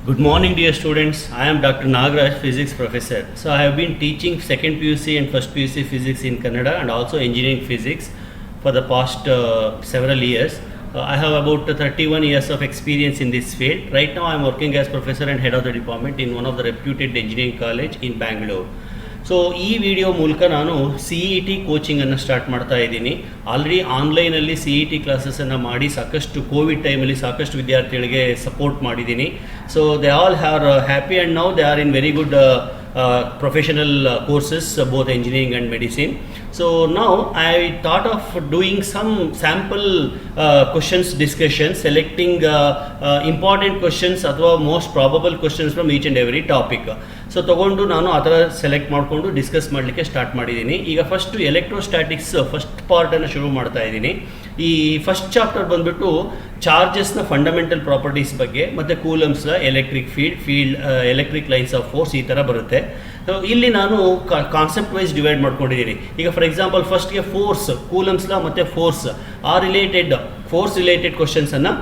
Good morning, dear students. I am Dr. Nagaraj, physics professor. So I have been teaching second PUC and first PUC physics in Kannada and also engineering physics for the past several years. I have about 31 years of experience in this field. Right now I am working as professor and head of the department in one of the reputed engineering college in Bangalore. So ಈ video ಮೂಲಕ ನಾನು CET ಕೋಚಿಂಗನ್ನು start ಮಾಡ್ತಾ ಇದ್ದೀನಿ. Already ಆನ್ಲೈನಲ್ಲಿ CET ಕ್ಲಾಸಸನ್ನು ಮಾಡಿ ಸಾಕಷ್ಟು Covid ಟೈಮಲ್ಲಿ ಸಾಕಷ್ಟು ವಿದ್ಯಾರ್ಥಿಗಳಿಗೆ ಸಪೋರ್ಟ್ ಮಾಡಿದ್ದೀನಿ. So they all are happy and now they are in very good professional courses, both engineering and medicine. So now I thought of doing some sample questions discussion, selecting important questions ಅಥವಾ most probable questions from each and every topic. So ತೊಗೊಂಡು ನಾನು ಆ ಥರ select ಮಾಡಿಕೊಂಡು discuss ಮಾಡಲಿಕ್ಕೆ start ಮಾಡಿದ್ದೀನಿ. ಈಗ first electrostatics first ಪಾರ್ಟನ್ನು ಶುರು ಮಾಡ್ತಾ ಇದ್ದೀನಿ. ಈ ಫಸ್ಟ್ ಚಾಪ್ಟರ್ ಬಂದುಬಿಟ್ಟು ಚಾರ್ಜಸ್ನ ಫಂಡಮೆಂಟಲ್ ಪ್ರಾಪರ್ಟೀಸ್ ಬಗ್ಗೆ ಮತ್ತು ಕೂಲಮ್ಸ್ನ electric field electric lines of force ಈ ಥರ ಬರುತ್ತೆ. ಸೊ ಇಲ್ಲಿ ನಾನು ಕಾನ್ಸೆಪ್ಟ್ ವೈಸ್ ಡಿವೈಡ್ ಮಾಡ್ಕೊಂಡಿದ್ದೀನಿ. ಈಗ ಫಾರ್ ಎಕ್ಸಾಂಪಲ್ ಫಸ್ಟ್ಗೆ ಫೋರ್ಸ್, ಕೂಲಮ್ಸ್ನ ಮತ್ತು ಫೋರ್ಸ್ ಫೋರ್ಸ್ ರಿಲೇಟೆಡ್ ಕ್ವಶನ್ಸನ್ನು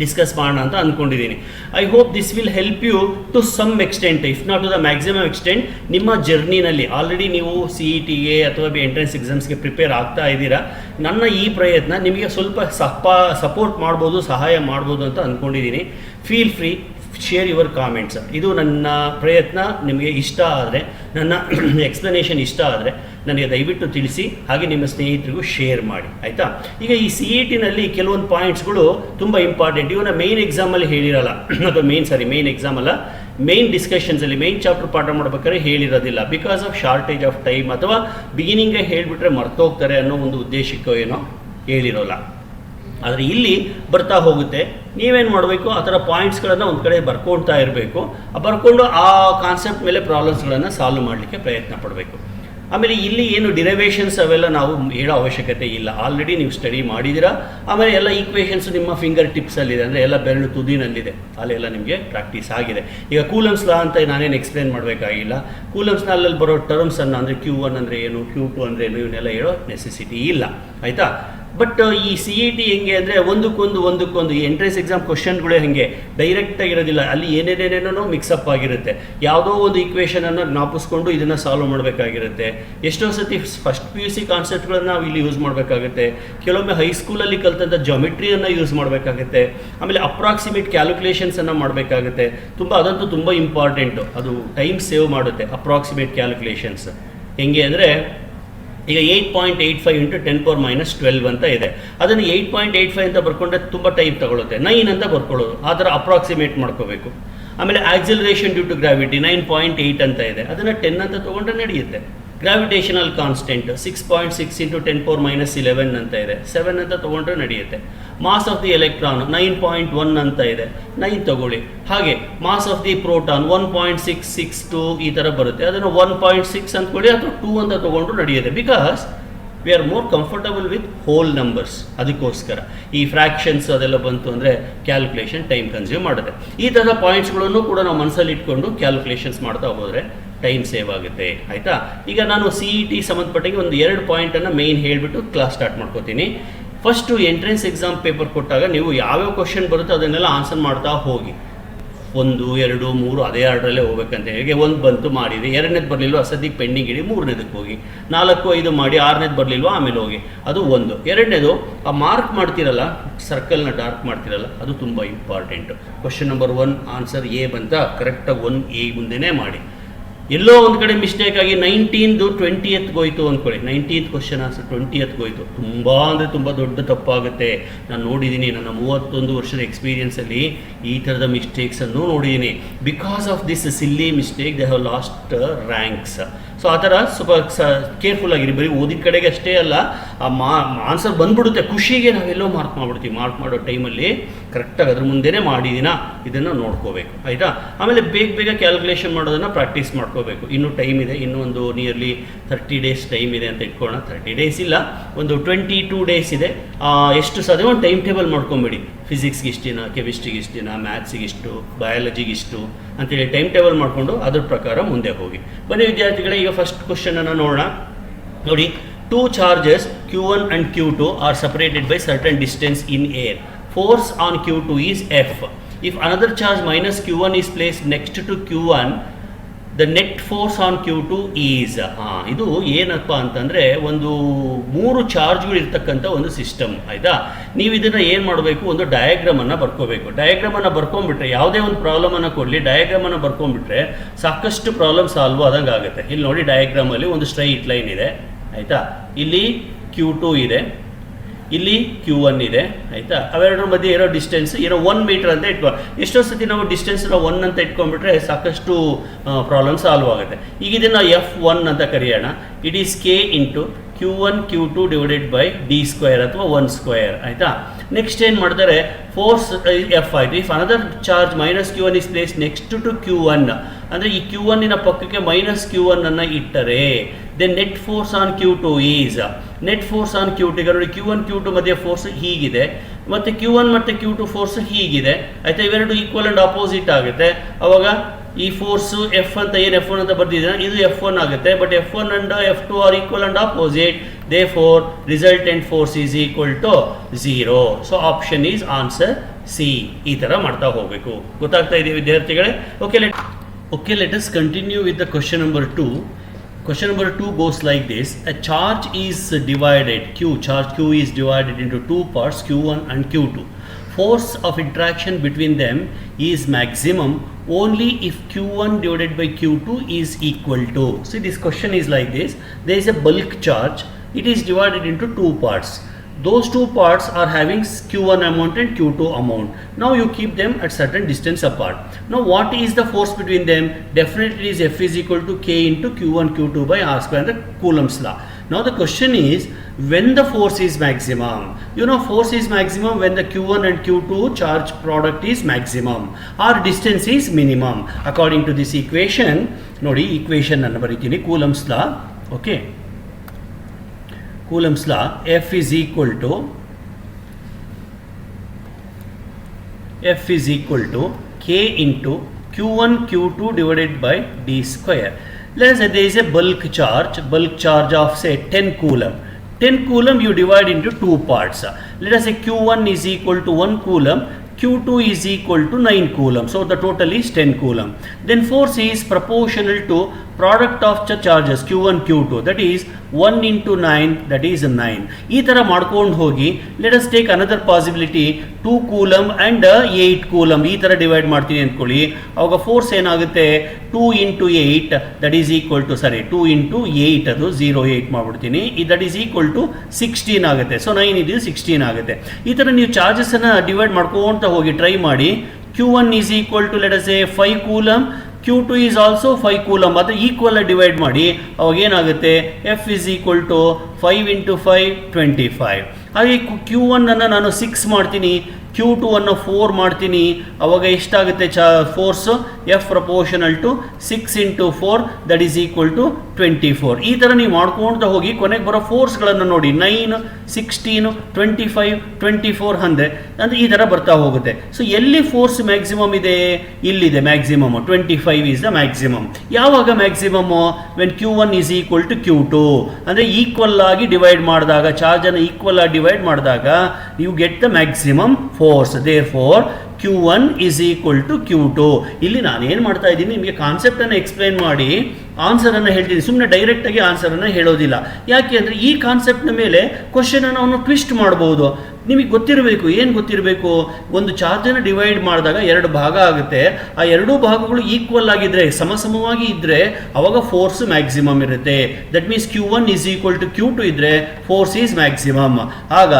ಡಿಸ್ಕಸ್ ಮಾಡೋಣ ಅಂತ ಅಂದ್ಕೊಂಡಿದ್ದೀನಿ. I hope this will help you to some extent, if not to the maximum extent. ನಿಮ್ಮ ಜರ್ನಿನಲ್ಲಿ ಆಲ್ರೆಡಿ ನೀವು CETಗೆ ಅಥವಾ ಎಂಟ್ರೆನ್ಸ್ ಎಕ್ಸಾಮ್ಸ್ಗೆ ಪ್ರಿಪೇರ್ ಆಗ್ತಾ ಇದ್ದೀರಾ. ನನ್ನ ಈ ಪ್ರಯತ್ನ ನಿಮಗೆ ಸ್ವಲ್ಪ ಸಪೋರ್ಟ್ ಮಾಡ್ಬೋದು, ಸಹಾಯ ಮಾಡ್ಬೋದು ಅಂತ ಅಂದ್ಕೊಂಡಿದ್ದೀನಿ. Feel free, share your comments. ಇದು ನನ್ನ ಪ್ರಯತ್ನ ನಿಮಗೆ ಇಷ್ಟ ಆದರೆ, ನನ್ನ ಎಕ್ಸ್ಪ್ಲನೇಷನ್ ಇಷ್ಟ ಆದರೆ ನನಗೆ ದಯವಿಟ್ಟು ತಿಳಿಸಿ, ಹಾಗೆ ನಿಮ್ಮ ಸ್ನೇಹಿತರಿಗೂ ಶೇರ್ ಮಾಡಿ, ಆಯಿತಾ. ಈಗ ಈ CETನಲ್ಲಿ ಕೆಲವೊಂದು ಪಾಯಿಂಟ್ಸ್ಗಳು ತುಂಬ ಇಂಪಾರ್ಟೆಂಟ್. ಇವನ್ನ ಮೇನ್ ಎಕ್ಸಾಮಲ್ಲಿ ಹೇಳಿರಲ್ಲ, ಅಥವಾ ಮೇನ್ ಎಕ್ಸಾಮ್ ಅಲ್ಲ, ಮೇನ್ ಡಿಸ್ಕಷನ್ಸಲ್ಲಿ ಮೇನ್ ಚಾಪ್ಟರ್ ಪಾಠ ಮಾಡ್ಬೇಕಾದ್ರೆ ಹೇಳಿರೋದಿಲ್ಲ. Because of shortage of time, ಅಥವಾ ಬಿಗಿನಿಂಗೇ ಹೇಳಿಬಿಟ್ರೆ ಮರ್ತೋಗ್ತಾರೆ ಅನ್ನೋ ಒಂದು ಉದ್ದೇಶಕ್ಕೋ ಏನೋ ಹೇಳಿರೋಲ್ಲ. ಆದರೆ ಇಲ್ಲಿ ಬರ್ತಾ ಹೋಗುತ್ತೆ. ನೀವೇನು ಮಾಡಬೇಕು, ಆ ಥರ ಪಾಯಿಂಟ್ಸ್ಗಳನ್ನು ಒಂದು ಕಡೆ ಬರ್ಕೊಳ್ತಾ ಇರಬೇಕು. ಬರ್ಕೊಂಡು ಆ ಕಾನ್ಸೆಪ್ಟ್ ಮೇಲೆ ಪ್ರಾಬ್ಲಮ್ಸ್ಗಳನ್ನು ಸಾಲ್ವ್ ಮಾಡಲಿಕ್ಕೆ ಪ್ರಯತ್ನ ಪಡಬೇಕು. ಆಮೇಲೆ ಇಲ್ಲಿ ಏನು ಡಿರೈವೇಷನ್ಸ್ ಅವೆಲ್ಲ ನಾವು ಹೇಳೋ ಅವಶ್ಯಕತೆ ಇಲ್ಲ, ಆಲ್ರೆಡಿ ನೀವು ಸ್ಟಡಿ ಮಾಡಿದ್ದೀರಾ. ಆಮೇಲೆ ಎಲ್ಲ ಈಕ್ವೇಷನ್ಸ್ ನಿಮ್ಮ ಫಿಂಗರ್ ಟಿಪ್ಸಲ್ಲಿದೆ, ಅಂದರೆ ಎಲ್ಲ ಬೆರಳು ತುದಿನಲ್ಲಿದೆ, ಅಲ್ಲೆಲ್ಲ ನಿಮಗೆ ಪ್ರಾಕ್ಟೀಸ್ ಆಗಿದೆ. ಈಗ ಕೂಲಮ್ಸ್ ಲಾ ಅಂತ ನಾನೇನು ಎಕ್ಸ್ಪ್ಲೇನ್ ಮಾಡಬೇಕಾಗಿಲ್ಲ. ಕೂಲಮ್ಸ್ನ ಅಲ್ಲಲ್ಲಿ ಬರೋ ಟರ್ಮ್ಸನ್ನು, ಅಂದರೆ Q1 ಅಂದರೆ ಏನು, Q2 ಅಂದರೆ ಏನು, ಇವನ್ನೆಲ್ಲ ಹೇಳೋ ನೆಸೆಸಿಟಿ ಇಲ್ಲ, ಆಯಿತಾ. ಬಟ್ ಈ CET ಹೆಂಗೆ ಅಂದರೆ ಒಂದಕ್ಕೊಂದು ಈ ಎಂಟ್ರೆನ್ಸ್ ಎಕ್ಸಾಮ್ ಕ್ವಶನ್ಗಳೇ ಹಾಗೆ ಡೈರೆಕ್ಟಾಗಿರೋದಿಲ್ಲ. ಅಲ್ಲಿ ಏನೇನೇನೇನೋ ಮಿಕ್ಸಪ್ ಆಗಿರುತ್ತೆ. ಯಾವುದೋ ಒಂದು ಈಕ್ವೇಷನನ್ನು ಜ್ಞಾಪಿಸ್ಕೊಂಡು ಇದನ್ನು ಸಾಲ್ವ್ ಮಾಡಬೇಕಾಗಿರುತ್ತೆ. ಎಷ್ಟೋ ಸತಿ ಫಸ್ಟ್ PUC ಕಾನ್ಸೆಪ್ಟ್ಗಳನ್ನು ನಾವು ಇಲ್ಲಿ ಯೂಸ್ ಮಾಡಬೇಕಾಗುತ್ತೆ. ಕೆಲವೊಮ್ಮೆ ಹೈಸ್ಕೂಲಲ್ಲಿ ಕಲಿತಂಥ ಜಾಮಿಟ್ರಿಯನ್ನು ಯೂಸ್ ಮಾಡಬೇಕಾಗುತ್ತೆ. ಆಮೇಲೆ ಅಪ್ರಾಕ್ಸಿಮೇಟ್ ಕ್ಯಾಲ್ಕುಲೇಷನ್ಸನ್ನು ಮಾಡಬೇಕಾಗುತ್ತೆ. ಅದಂತೂ ತುಂಬ ಇಂಪಾರ್ಟೆಂಟು. ಅದು ಟೈಮ್ ಸೇವ್ ಮಾಡುತ್ತೆ. ಅಪ್ರಾಕ್ಸಿಮೇಟ್ ಕ್ಯಾಲ್ಕುಲೇಷನ್ಸ್ ಹೆಂಗೆ ಅಂದರೆ, ಈಗ 8.85 × 10⁻12 ಅಂತ ಇದೆ. ಅದನ್ನು 8.85 ಅಂತ ಬರ್ಕೊಂಡ್ರೆ ತುಂಬ ಟೈಮ್ ತಗೊಳುತ್ತೆ. 9 ಅಂತ ಬರ್ಕೊಳ್ಳೋದು, ಆ ಥರ ಅಪ್ರಾಕ್ಸಿಮೇಟ್ ಮಾಡ್ಕೋಬೇಕು. ಆಮೇಲೆ ಆಕ್ಸಿಲರೇಷನ್ ಡ್ಯೂ ಟು ಗ್ರಾವಿಟಿ 9.8 ಅಂತ ಇದೆ, ಅದನ್ನು 10 ಅಂತ ತೊಗೊಂಡ್ರೆ ನಡೆಯುತ್ತೆ. ಗ್ರಾವಿಟೇಷನಲ್ ಕಾನ್ಸ್ಟೆಂಟ್ 6.6 × 10⁻11 ಅಂತ ಇದೆ, 7 ಅಂತ ತೊಗೊಂಡ್ರೆ ನಡೆಯುತ್ತೆ. ಮಾಸ್ ಆಫ್ ದಿ ಎಲೆಕ್ಟ್ರಾನ್ 9.1 ಅಂತ ಇದೆ, 9 ತಗೊಳ್ಳಿ. ಹಾಗೆ ಮಾಸ್ ಆಫ್ ದಿ ಪ್ರೋಟಾನ್ 1.662 ಈ ಥರ ಬರುತ್ತೆ, ಅದನ್ನು 1.6 ಅಂದ್ಕೊಳ್ಳಿ, ಅಥವಾ 2 ಅಂತ ತೊಗೊಂಡ್ರು ನಡೆಯುತ್ತೆ. Because we are more comfortable with hole numbers. ಅದಕ್ಕೋಸ್ಕರ ಈ ಫ್ರ್ಯಾಕ್ಷನ್ಸ್ ಅದೆಲ್ಲ ಬಂತು ಅಂದರೆ ಕ್ಯಾಲ್ಕುಲೇಷನ್ ಟೈಮ್ ಕನ್ಸ್ಯೂಮ್ ಮಾಡುತ್ತೆ. ಈ ಥರದ ಪಾಯಿಂಟ್ಸ್ಗಳನ್ನು ಕೂಡ ನಾವು ಮನಸ್ಸಲ್ಲಿ ಇಟ್ಕೊಂಡು ಕ್ಯಾಲ್ಕುಲೇಷನ್ಸ್ ಮಾಡ್ತಾ ಹೋದರೆ ಟೈಮ್ ಸೇವ್ ಆಗುತ್ತೆ, ಆಯಿತಾ. ಈಗ ನಾನು CET ಸಂಬಂಧಪಟ್ಟಂಗೆ ಒಂದು 2 ಪಾಯಿಂಟನ್ನು ಮೇಯ್ನ್ ಹೇಳಿಬಿಟ್ಟು ಕ್ಲಾಸ್ ಸ್ಟಾರ್ಟ್ ಮಾಡ್ಕೋತೀನಿ. ಫಸ್ಟು ಎಂಟ್ರೆನ್ಸ್ ಎಕ್ಸಾಮ್ ಪೇಪರ್ ಕೊಟ್ಟಾಗ ನೀವು ಯಾವ್ಯಾವ ಕ್ವಶನ್ ಬರುತ್ತೋ ಅದನ್ನೆಲ್ಲ ಆನ್ಸರ್ ಮಾಡ್ತಾ ಹೋಗಿ. 1, 2, 3 ಅದೇ ಆರ್ಡ್ರಲ್ಲೇ ಹೋಗ್ಬೇಕಂತ ಹೇಗೆ. 1 ಬಂತು ಮಾಡಿರಿ, 2ನೇದು ಬರಲಿಲ್ವ ಸದ್ಯಕ್ಕೆ ಪೆಂಡಿಂಗ್ ಇಡಿ, 3ನೇದಕ್ಕೆ ಹೋಗಿ, 4, 5 ಮಾಡಿ, 6ನೇದು ಬರಲಿಲ್ವ ಆಮೇಲೆ ಹೋಗಿ. ಅದು 1. 2ನೇದು ಆ ಮಾರ್ಕ್ ಮಾಡ್ತಿರಲ್ಲ, ಸರ್ಕಲ್ನ ಡಾರ್ಕ್ ಮಾಡ್ತಿರಲ್ಲ, ಅದು ತುಂಬ important. Question number 1 answer A ಬಂತ, ಕರೆಕ್ಟಾಗಿ 1A ಮುಂದೆನೇ ಮಾಡಿ. ಎಲ್ಲೋ ಒಂದು ಕಡೆ ಮಿಸ್ಟೇಕ್ ಆಗಿ 19ದು 20th ಹೋಯ್ತು ಅಂದ್ಕೊಳ್ಳಿ, 19th ಕ್ವಶನ್ ಆನ್ಸರ್ 20th ಹೋಯ್ತು, ತುಂಬ ದೊಡ್ಡ ತಪ್ಪಾಗುತ್ತೆ. ನಾನು ನೋಡಿದ್ದೀನಿ, ನನ್ನ 31 ವರ್ಷದ ಎಕ್ಸ್ಪೀರಿಯನ್ಸಲ್ಲಿ ಈ ಥರದ ಮಿಸ್ಟೇಕ್ಸನ್ನು ನೋಡಿದ್ದೀನಿ. Because of this silly mistake they have lost ranks. So ಆ ಥರ ಸ್ವಲ್ಪ ಕೇರ್ಫುಲ್ ಆಗಿರಿ. ಬರೀ ಓದಿದ ಕಡೆಗೆ ಅಷ್ಟೇ ಅಲ್ಲ, ಆ ಆನ್ಸರ್ ಬಂದ್ಬಿಡುತ್ತೆ, ಖುಷಿಗೆ ನಾವೆಲ್ಲೋ ಮಾರ್ಕ್ ಮಾಡ್ಬಿಡ್ತೀವಿ. ಮಾರ್ಕ್ ಮಾಡೋ ಟೈಮಲ್ಲಿ ಕರೆಕ್ಟಾಗಿ ಅದ್ರ ಮುಂದೆನೇ ಮಾಡಿದ್ದೀನ ಇದನ್ನು ನೋಡ್ಕೋಬೇಕು, ಆಯಿತಾ. ಆಮೇಲೆ ಬೇಗ ಕ್ಯಾಲ್ಕುಲೇಷನ್ ಮಾಡೋದನ್ನು ಪ್ರಾಕ್ಟೀಸ್ ಮಾಡ್ಕೋಬೇಕು. ಇನ್ನೂ ಟೈಮ್ ಇದೆ, ಇನ್ನೂ ಒಂದು ನಿಯರ್ಲಿ 30 days ಟೈಮ್ ಇದೆ ಅಂತ ಇಟ್ಕೊಳ್ಳೋಣ. 30 days ಇಲ್ಲ, ಒಂದು 22 days ಇದೆ. ಎಷ್ಟು ಸಾಧ್ಯ ಒಂದು ಟೈಮ್ ಟೇಬಲ್ ಮಾಡ್ಕೊಂಬೇಡಿ. ಫಿಸಿಕ್ಸ್ಗೆ ಇಷ್ಟಿನ, ಕೆಮಿಸ್ಟ್ರಿಗೆ ಇಷ್ಟಿನ, ಮ್ಯಾಥ್ಸಿಗೆ ಇಷ್ಟು, ಬಯಾಲಜಿಗೆ ಇಷ್ಟು ಅಂತೇಳಿ ಟೈಮ್ ಟೇಬಲ್ ಮಾಡಿಕೊಂಡು ಅದ್ರ ಪ್ರಕಾರ ಮುಂದೆ ಹೋಗಿ. ಬನ್ನಿ ವಿದ್ಯಾರ್ಥಿಗಳೇ, ಈಗ ಫಸ್ಟ್ ಕ್ವಶನನ್ನು ನೋಡೋಣ. ನೋಡಿ, 2 charges Q1 and Q2 are separated by certain distance in air. Force on Q2 is F. If another charge minus Q1 is placed next to Q1, the net force on Q2 is ಇದು ಏನಪ್ಪ ಅಂತಂದರೆ ಒಂದು 3 ಚಾರ್ಜ್ಗಳು ಇರ್ತಕ್ಕಂಥ ಒಂದು system ಆಯಿತಾ. ನೀವು ಇದನ್ನು ಏನು ಮಾಡಬೇಕು, ಒಂದು ಡಯಾಗ್ರಾಮನ್ನು ಬರ್ಕೋಬೇಕು. ಡಯಾಗ್ರಾಮನ್ನು ಬರ್ಕೊಂಡ್ಬಿಟ್ರೆ ಯಾವುದೇ ಒಂದು ಪ್ರಾಬ್ಲಮನ್ನು ಕೊಡಲಿ, ಡಯಾಗ್ರಾಮನ್ನು ಬರ್ಕೊಂಡ್ಬಿಟ್ರೆ ಸಾಕಷ್ಟು ಪ್ರಾಬ್ಲಮ್ ಸಾಲ್ವ್ ಆದಂಗೆ ಆಗುತ್ತೆ. ಇಲ್ಲಿ ನೋಡಿ, ಡಯಾಗ್ರಾಮಲ್ಲಿ ಒಂದು ಸ್ಟ್ರೈಟ್ ಲೈನ್ ಇದೆ ಆಯಿತಾ. ಇಲ್ಲಿ Q2 ಇದೆ, ಇಲ್ಲಿ Q1 ಇದೆ ಆಯಿತಾ. ಅವೆರಡರ ಮಧ್ಯೆ ಇರೋ ಡಿಸ್ಟೆನ್ಸ್ ಏನೋ 1 ಮೀಟರ್ ಅಂತ ಇಟ್ಕೊ. ಎಷ್ಟೋ ಸತಿ ನಾವು ಡಿಸ್ಟೆನ್ಸ್ನ 1 ಅಂತ ಇಟ್ಕೊಂಡ್ಬಿಟ್ರೆ ಸಾಕಷ್ಟು ಪ್ರಾಬ್ಲಮ್ ಸಾಲ್ವ್ ಆಗುತ್ತೆ. ಈಗ ಇದನ್ನು F1 ಅಂತ ಕರೆಯೋಣ. It is K into Q1 Q2 divided by D square ಅಥವಾ 1 ಸ್ಕ್ವೇರ್ ಆಯಿತಾ. ನೆಕ್ಸ್ಟ್ ಏನು ಮಾಡ್ತಾರೆ, ಫೋರ್ಸ್ F ಆಯಿತು. If another charge minus Q1 is place next to Q1, ಅಂದರೆ ಈ Q1 ಪಕ್ಕಕ್ಕೆ ಮೈನಸ್ Q1 ಇಟ್ಟರೆ then net force on Q2 is, net force on Q2 ಈಗ ನೋಡಿ, Q1 Q2 ಮಧ್ಯೆ ಫೋರ್ಸ್ ಹೀಗಿದೆ, ಮತ್ತು Q1 ಮತ್ತು Q2 ಫೋರ್ಸ್ ಹೀಗಿದೆ ಆಯಿತಾ. ಇವೆರಡು ಈಕ್ವಲ್ ಆ್ಯಂಡ್ ಆಪೋಸಿಟ್ ಆಗುತ್ತೆ. ಅವಾಗ ಈ ಫೋರ್ಸು F ಅಂತ ಏನು F1 ಅಂತ ಬರ್ತಿದ್ದೀನ, ಇದು F1 ಆಗುತ್ತೆ. But F1 and F2 are equal and opposite, therefore resultant force is equal to 0. So option is answer C. ಈ ಥರ ಮಾಡ್ತಾ ಹೋಗಬೇಕು. ಗೊತ್ತಾಗ್ತಾ ಇದೆ ವಿದ್ಯಾರ್ಥಿಗಳೇ? Okay, let us continue with the question number 2. Question number 2 goes like this. A charge is divided, charge Q is divided into two parts, Q1 and Q2. Force of interaction between them is maximum only if Q1 divided by Q2 is equal to. See, this question is like this. There is a bulk charge. It is divided into two parts. Those two parts are having Q1 amount and Q2 amount. Now you keep them at certain distance apart. Now what is the force between them? Definitely is F is equal to K into Q1 Q2 by R square, the Coulomb's law. Now the question is, when the force is maximum? You know, force is maximum when the Q1 and Q2 charge product is maximum or distance is minimum. According to this equation, nodi equation anna baritini, Coulomb's law. Okay, Coulomb's law, F is equal to K into Q1 Q2 divided by D square. Let us say there is a bulk charge of say 10 coulomb. 10 coulomb you divide into two parts. Let us say Q1 is equal to 1 coulomb, Q2 is equal to 9 coulomb. So the total is 10 coulomb. Then force is proportional to product of the charges Q1 Q2, that is 1 into 9, that is 9. ಈ ಥರ ಮಾಡ್ಕೊಂಡು ಹೋಗಿ, let us take another possibility, 2 coulomb and 8 coulomb. ಈ ಥರ divide ಮಾಡ್ತೀನಿ ಅಂದ್ಕೊಳ್ಳಿ. ಅವಾಗ force ಏನಾಗುತ್ತೆ, 2 into 8 that is equal to 2 into 8 ಅದು 0.8 ಮಾಡ್ಬಿಡ್ತೀನಿ. that is equal to 16 ಆಗುತ್ತೆ. ಸೊ 9 ಇದು 16 ಆಗುತ್ತೆ. ಈ ಥರ ನೀವು ಚಾರ್ಜಸನ್ನು ಡಿವೈಡ್ ಮಾಡ್ಕೊಂತ ಹೋಗಿ ಟ್ರೈ ಮಾಡಿ. Q1 is equal to let us say 5 coulomb, Q2 is also 5 coulomb. ಅದು ಈಕ್ವಲ್ ಡಿವೈಡ್ ಮಾಡಿ, ಅವಾಗ ಏನಾಗುತ್ತೆ, F is equal to 5 into 5 25. ಹಾಗೆ Q1 ಅನ್ನು ನಾನು 6 ಮಾಡ್ತೀನಿ, Q2 ಅನ್ನು 4 ಮಾಡ್ತೀನಿ. ಅವಾಗ ಎಷ್ಟಾಗುತ್ತೆ force, F proportional to 6 into 4 that is equal to 24. ಈ ಥರ ನೀವು ಮಾಡ್ಕೊಳ್ತಾ ಹೋಗಿ ಕೊನೆಗೆ ಬರೋ ಫೋರ್ಸ್ಗಳನ್ನು ನೋಡಿ, 9, 16, 25, 24, 100 ಅಂದರೆ ಈ ಥರ ಬರ್ತಾ ಹೋಗುತ್ತೆ. ಸೊ ಎಲ್ಲಿ ಫೋರ್ಸ್ ಮ್ಯಾಕ್ಸಿಮಮ್ ಇದೆ, ಇಲ್ಲಿದೆ ಮ್ಯಾಕ್ಸಿಮಮ್. 25 is the maximum. ಯಾವಾಗ maximum, when Q1 is equal to Q2, ಅಂದರೆ ಈಕ್ವಲ್ ಆಗಿ ಡಿವೈಡ್ ಮಾಡಿದಾಗ, ಚಾರ್ಜನ್ನು ಈಕ್ವಲ್ ಆಗಿ ಡಿವೈಡ್ ಮಾಡಿದಾಗ you get the maximum force. Therefore Q1 is equal to Q2. ಇಲ್ಲಿ ನಾನು ಏನು ಮಾಡ್ತಾ ಇದ್ದೀನಿ, ನಿಮಗೆ ಕಾನ್ಸೆಪ್ಟನ್ನು ಎಕ್ಸ್ಪ್ಲೈನ್ ಮಾಡಿ ಆನ್ಸರನ್ನು ಹೇಳ್ತೀನಿ. ಸುಮ್ಮನೆ ಡೈರೆಕ್ಟಾಗಿ ಆನ್ಸರನ್ನು ಹೇಳೋದಿಲ್ಲ. ಯಾಕೆ ಅಂದರೆ ಈ ಕಾನ್ಸೆಪ್ಟ್ನ ಮೇಲೆ ಕ್ವಶನನ್ನು ಅವನು ಟ್ವಿಸ್ಟ್ ಮಾಡ್ಬೋದು. ನಿಮಗೆ ಗೊತ್ತಿರಬೇಕು, ಏನು ಗೊತ್ತಿರಬೇಕು, ಒಂದು ಚಾರ್ಜನ್ನು ಡಿವೈಡ್ ಮಾಡಿದಾಗ 2 ಭಾಗ ಆಗುತ್ತೆ. ಆ 2 ಭಾಗಗಳು ಈಕ್ವಲ್ ಆಗಿದ್ದರೆ, ಸಮಸಮವಾಗಿ ಇದ್ದರೆ ಅವಾಗ ಫೋರ್ಸ್ ಮ್ಯಾಕ್ಸಿಮಮ್ ಇರುತ್ತೆ. That means Q1 is equal to Q2 ಇದ್ದರೆ ಫೋರ್ಸ್ ಈಸ್ ಮ್ಯಾಕ್ಸಿಮಮ್. ಆಗ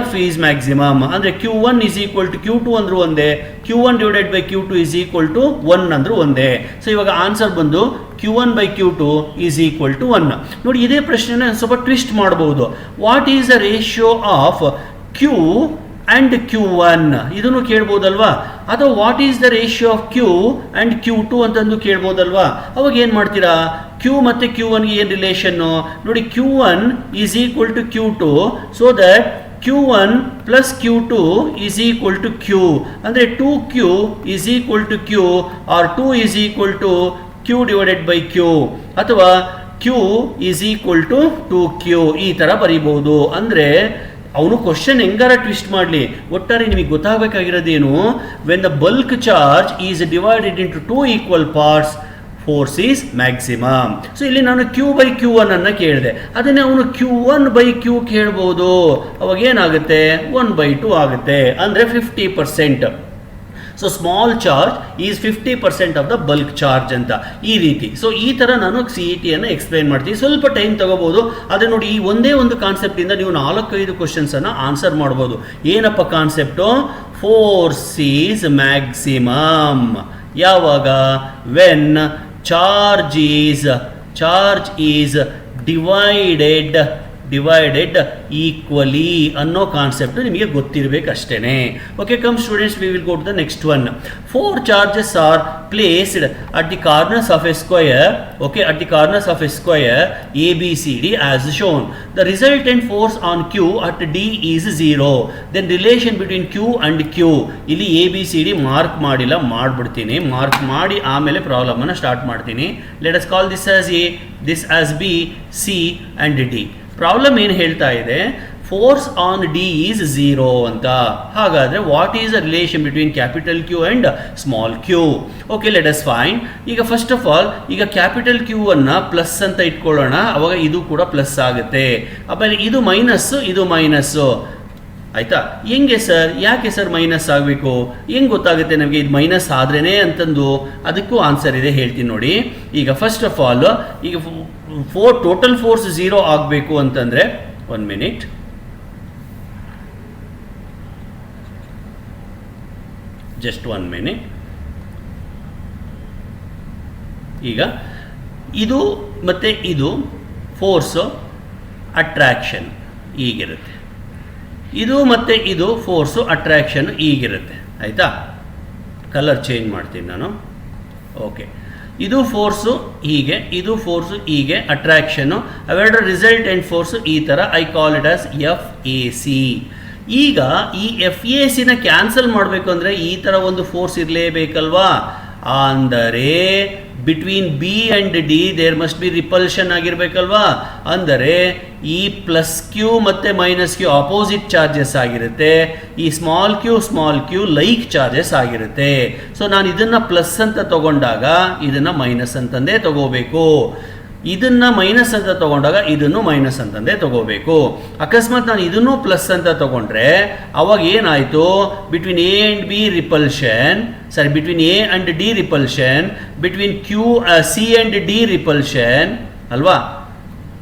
F ಈಸ್ ಮ್ಯಾಕ್ಸಿಮಮ್. ಅಂದರೆ Q1 is equal to Q2 ಅಂದರೂ ಒಂದೇ, Q1 divided by Q2 is equal to 1 ಅಂದರೂ ಒಂದೇ. ಸೊ ಇವಾಗ ಆನ್ಸರ್ ಬಂದು Q1 by Q2 is equal to 1. ನೋಡಿ, ಇದೇ ಪ್ರಶ್ನೆನ ಸ್ವಲ್ಪ ಟ್ವಿಸ್ಟ್ ಮಾಡ್ಬೋದು. What is the ratio of Q and Q1 ಇದನ್ನು ಕೇಳ್ಬೋದಲ್ವಾ. ಅಥವಾ what is the ratio of Q and Q2 ಅಂತಂದು ಕೇಳ್ಬೋದಲ್ವಾ. ಅವಾಗ ಏನು ಮಾಡ್ತೀರಾ, Q ಮತ್ತು Q1ಗೆ ಏನು ರಿಲೇಷನ್ನು ನೋಡಿ, Q1 is equal to Q2, so that Q1 plus Q2 is equal to Q. ಅಂದರೆ 2Q is equal to Q or 2 is equal to Q divided by Q, ಅಥವಾ Q is equal to 2Q ಈ ಥರ ಬರೀಬಹುದು. ಅಂದರೆ ಅವನು question ಹೆಂಗಾರ twist ಮಾಡಲಿ, ಒಟ್ಟಾರೆ ನಿಮಗೆ ಗೊತ್ತಾಗಬೇಕಾಗಿರೋದೇನು, when the bulk charge is divided into 2 equal parts force is maximum. So ಇಲ್ಲಿ ನಾನು Q/Q1 ಅನ್ನು ಕೇಳಿದೆ, ಅದನ್ನೇ ಅವನು Q1/Q ಕೇಳ್ಬೋದು. ಅವಾಗ ಏನಾಗುತ್ತೆ, 1/2 ಆಗುತ್ತೆ, ಅಂದರೆ 50%. So small charge is 50% of the bulk charge ಅಂತ ಈ ರೀತಿ. ಸೊ ಈ ಥರ ನಾನು CET ಅನ್ನು ಎಕ್ಸ್ಪ್ಲೈನ್ ಮಾಡ್ತೀನಿ. ಸ್ವಲ್ಪ ಟೈಮ್ ತಗೋಬಹುದು, ಆದರೆ ನೋಡಿ ಈ ಒಂದೇ ಒಂದು ಕಾನ್ಸೆಪ್ಟಿಂದ ನೀವು 4-5 ಕ್ವಶನ್ಸನ್ನು ಆನ್ಸರ್ ಮಾಡ್ಬೋದು. ಏನಪ್ಪ ಕಾನ್ಸೆಪ್ಟು, ಫೋರ್ಸ್ ಈಸ್ ಮ್ಯಾಕ್ಸಿಮಮ್ ಯಾವಾಗ, when charge is divided equally ಅನ್ನೋ ಕಾನ್ಸೆಪ್ಟ್ ನಿಮಗೆ ಗೊತ್ತಿರಬೇಕಷ್ಟೇ. Okay, come students, we will go to the next one. 4 charges are placed at the corners of a square. Okay, at the corners of a square ABCD as shown. The resultant force on Q at D is 0. Then relation between Q and Q. ಇಲ್ಲಿ ABCD mark ಮಾಡಿಲ್ಲ, ಮಾಡಿಬಿಡ್ತೀನಿ. Mark ಮಾಡಿ ಆಮೇಲೆ ಪ್ರಾಬ್ಲಮನ್ನು start ಮಾಡ್ತೀನಿ. Let us call this as A, this as B, C and D. Problem ಏನು ಹೇಳ್ತಾ ಇದೆ, force on D is 0 ಅಂತ. ಹಾಗಾದರೆ what is the relation between capital Q and small q? Okay, let us find. ಈಗ first of all ಈಗ capital Q ಅನ್ನು plus ಅಂತ ಇಟ್ಕೊಳ್ಳೋಣ, ಅವಾಗ ಇದು ಕೂಡ ಪ್ಲಸ್ ಆಗುತ್ತೆ. ಆಮೇಲೆ ಇದು ಮೈನಸ್ಸು, ಇದು ಮೈನಸ್ಸು. ಆಯಿತಾ? ಹೆಂಗೆ ಸರ್, ಯಾಕೆ ಸರ್ ಮೈನಸ್ ಆಗಬೇಕು, ಹೆಂಗೆ ಗೊತ್ತಾಗುತ್ತೆ ನಮಗೆ ಇದು ಮೈನಸ್ ಆದ್ರೇ ಅಂತಂದು? ಅದಕ್ಕೂ ಆನ್ಸರ್ ಇದೆ, ಹೇಳ್ತೀನಿ ನೋಡಿ. ಈಗ ಫಸ್ಟ್ ಆಫ್ ಆಲ್ ಈಗ ಟೋಟಲ್ ಫೋರ್ಸ್ 0 ಆಗಬೇಕು ಅಂತಂದರೆ, 1 ಮಿನಿಟ್, ಜಸ್ಟ್ 1 ಮಿನಿಟ್. ಈಗ ಇದು ಮತ್ತು ಇದು ಫೋರ್ಸು ಅಟ್ರಾಕ್ಷನ್ ಹೀಗಿರುತ್ತೆ, ಇದು ಮತ್ತು ಇದು ಫೋರ್ಸು ಅಟ್ರಾಕ್ಷನ್ ಹೀಗಿರುತ್ತೆ. ಆಯಿತಾ? ಕಲರ್ ಚೇಂಜ್ ಮಾಡ್ತೀನಿ ನಾನು. ಓಕೆ, ಇದು ಫೋರ್ಸು ಹೀಗೆ, ಇದು ಫೋರ್ಸು ಹೀಗೆ, ಅಟ್ರಾಕ್ಷನ್ನು, ಅವೆರಡರ ರಿಸಲ್ಟೆಂಟ್ ಫೋರ್ಸು ಈ ಥರ. I call it as FAC. ಈಗ ಈ FACನ ಕ್ಯಾನ್ಸಲ್ ಮಾಡಬೇಕು ಅಂದರೆ ಈ ಥರ ಒಂದು ಫೋರ್ಸ್ ಇರಲೇಬೇಕಲ್ವಾ? ಅಂದರೆ between B and D there must be repulsion ಆಗಿರಬೇಕಲ್ವಾ? ಅಂದರೆ ಈ ಪ್ಲಸ್ Q ಮತ್ತು ಮೈನಸ್ Q ಆಪೋಸಿಟ್ ಚಾರ್ಜಸ್ ಆಗಿರುತ್ತೆ, ಈ ಸ್ಮಾಲ್ q ಲೈಕ್ ಚಾರ್ಜಸ್ ಆಗಿರುತ್ತೆ. ಸೊ ನಾನು ಇದನ್ನು ಪ್ಲಸ್ ಅಂತ ತಗೊಂಡಾಗ ಇದನ್ನು ಮೈನಸ್ ಅಂತಂದೇ ತಗೋಬೇಕು, ಇದನ್ನು ಮೈನಸ್ ಅಂತ ತಗೊಂಡಾಗ ಇದನ್ನು ಮೈನಸ್ ಅಂತಂದೇ ತಗೋಬೇಕು. ಅಕಸ್ಮಾತ್ ನಾನು ಇದನ್ನು ಪ್ಲಸ್ ಅಂತ ತಗೊಂಡ್ರೆ ಅವಾಗ ಏನಾಯಿತು, between A and B repulsion, between A and D repulsion, between C and D repulsion ಅಲ್ವಾ?